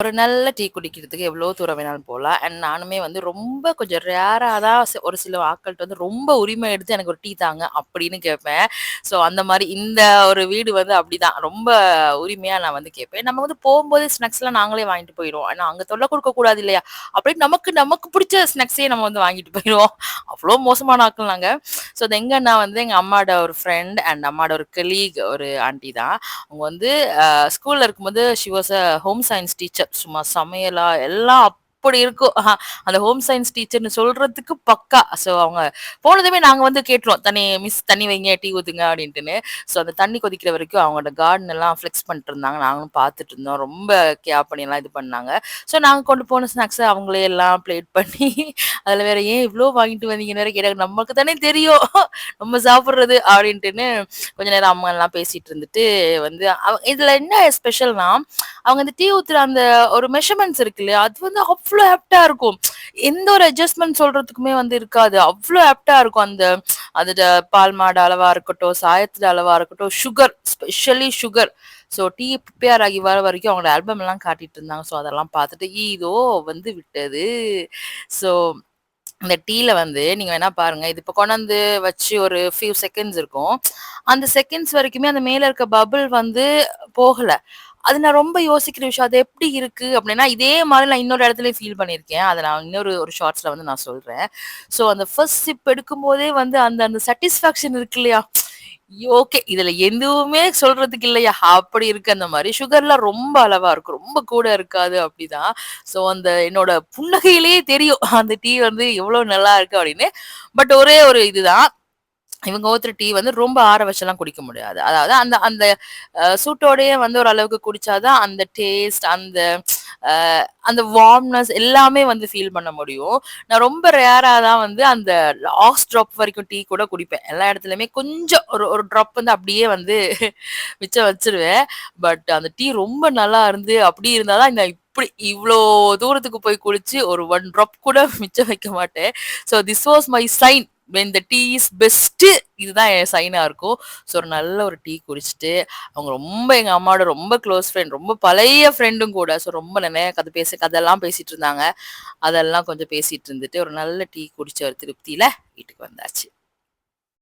ஒரு நல்ல டீ குடிக்கிறதுக்கு எவ்வளோ தூரம் வேணாலும் போலாம். அண்ட் நானுமே வந்து ரொம்ப கொஞ்சம் ரேரா தான் ஒரு சில ஆட்கள்ட்ட வந்து ரொம்ப உரிமை எடுத்து எனக்கு ஒரு டீ தாங்க அப்படின்னு கேட்பேன். ஸோ அந்த மாரி இந்த ஒரு வீடு வந்து அப்படிதான். ரொம்ப உரிமையா நான் வந்து கேட்பேன். நம்ம வந்து போம்போது ஸ்நாக்ஸ்லாம் நாங்களே வாங்கிட்டு போயிருவோம். ஆனா அங்க தொல்ல குடுக்கக்கூடாது இல்லையா? அப்படின்னு நமக்கு நமக்கு புடிச்ச ஸ்நாக்ஸே நம்ம வந்து வாங்கிட்டு போயிருவோம். அவ்வளோ மோசமான ஆட்கள் நாங்க. ஸோ அது எங்கன்னா வந்து எங்க அம்மாவோட ஒரு ஃப்ரெண்ட் அண்ட் அம்மாவோட ஒரு கலீக் ஒரு ஆன்டி தான். அவங்க வந்து ஸ்கூல்ல இருக்கும்போது she was a home science teacher. சும்மா சமையலா எல்லாம் அப்படி இருக்கும். அந்த ஹோம் சயின்ஸ் டீச்சர்ன்னு சொல்றதுக்கு பக்கா. ஸோ அவங்க போனதுமே நாங்க வந்து கேட்டுருவோம். மிஸ் தண்ணி வைங்க, டீ ஊத்துங்க அப்படின்ட்டுன்னு. ஸோ அந்த தண்ணி கொதிக்கிற வரைக்கும் அவங்களோட கார்டன் எல்லாம் ஃப்ளெக்ஸ் பண்ணிட்டு இருந்தாங்க. நாங்களும் பார்த்துட்டு இருந்தோம். ரொம்ப கேர் பண்ணி எல்லாம் இது பண்ணாங்க. ஸோ நாங்க கொண்டு போன ஸ்நாக்ஸ அவங்களே எல்லாம் பிளேட் பண்ணி அதுல வேற ஏன் இவ்ளோ வாங்கிட்டு வந்தீங்கன்னு வேற கேட்டாங்க. நமக்கு தானே தெரியும். நம்ம சாப்பிடுறது அப்படின்ட்டுன்னு கொஞ்ச நேரம் அம்மா எல்லாம் பேசிட்டு இருந்துட்டு வந்து இதுல என்ன ஸ்பெஷல்னா, அவங்க அந்த டீ ஊத்துற அந்த ஒரு மெஷர்மென்ட்ஸ் இருக்கு இல்லையா? அது வந்து அவ்ளோ ஆப்ட்டா இருக்கும். எந்த ஒரு அட்ஜஸ்ட்மென்ட் சொல்றதுக்குமே வந்து இருக்காது. அவ்ளோ ஆப்ட்டா இருக்கும். அதோட பால் மாடு அளவா இருக்கட்டும், சாயத்தோட அளவா இருக்கட்டும், sugar specially sugar. So tea prepare ஆகி வர வரைக்கும் அவங்களோட ஆல்பம் எல்லாம் காட்டிட்டு இருந்தாங்க. ஸோ அதெல்லாம் பார்த்துட்டு இதோ வந்து விட்டது. ஸோ இந்த டீல வந்து நீங்க வேணா பாருங்க. இது இப்ப கொண்டாந்து வச்சு ஒரு ஃபியூ செகண்ட்ஸ் இருக்கும். அந்த செகண்ட்ஸ் வரைக்குமே அந்த மேல இருக்க பபிள் வந்து போகல. அது நான் ரொம்ப யோசிக்கிற விஷயம். அது எப்படி இருக்கு அப்படின்னா, இதே மாரி நான் இன்னொரு இடத்துலயும் ஃபீல் பண்ணியிருக்கேன். அத நான் இன்னொரு ஒரு ஷார்ட்ஸ்ல வந்து நான் சொல்றேன். ஸோ அந்த ஃபர்ஸ்ட் சிப் எடுக்கும்போதே வந்து அந்த அந்த சாட்டிஸ்ஃபாக்ஷன் இருக்கு இல்லையா? ஓகே. இதுல எதுவுமே சொல்றதுக்கு இல்லையா? அப்படி இருக்கு அந்த மாரி. சுகர்லாம் ரொம்ப அளவா இருக்கும். ரொம்ப கூட இருக்காது அப்படிதான். ஸோ அந்த என்னோட புன்னகையிலேயே தெரியும். அந்த டீ வந்து எவ்வளோ நல்லா இருக்கு அப்படின்னு. பட் ஒரே ஒரு இதுதான். இவங்க ஊத்துற டீ வந்து ரொம்ப ஆற வச்செல்லாம் குடிக்க முடியாது. அதாவது அந்த அந்த சூட்டோடயே வந்து ஓரளவுக்கு குடிச்சா தான் அந்த டேஸ்ட், அ அந்த வார்ம்னஸ் எல்லாமே வந்து ஃபீல் பண்ண முடியும். நான் ரொம்ப ரேரா தான் வந்து அந்த லாஸ்ட் ட்ராப் வரைக்கும் டீ கூட குடிப்பேன். எல்லா இடத்துலயுமே கொஞ்சம் ஒரு ஒரு ட்ராப் வந்து அப்படியே வந்து மிச்சம் வச்சுருவேன். பட் அந்த டீ ரொம்ப நல்லா இருந்து அப்படி இருந்தா தான் இந்த இப்படி இவ்ளோ தூரத்துக்கு போய் குளிச்சு ஒரு 1 ட்ராப் கூட மிச்சம் வைக்க மாட்டேன். So this was my sign. When the tea is best. இதுதான் என் சைனா இருக்கும். ஸோ ஒரு நல்ல ஒரு டீ குடிச்சுட்டு, அவங்க ரொம்ப எங்க அம்மாவோட ரொம்ப க்ளோஸ் ஃப்ரெண்ட். ரொம்ப பழைய ஃப்ரெண்டும் கூட. ஸோ ரொம்ப நிறைய கதையெல்லாம் பேசிட்டு இருந்தாங்க. அதெல்லாம் கொஞ்சம் பேசிட்டு இருந்துட்டு, ஒரு நல்ல டீ குடிச்ச ஒரு திருப்தியில வீட்டுக்கு வந்தாச்சு.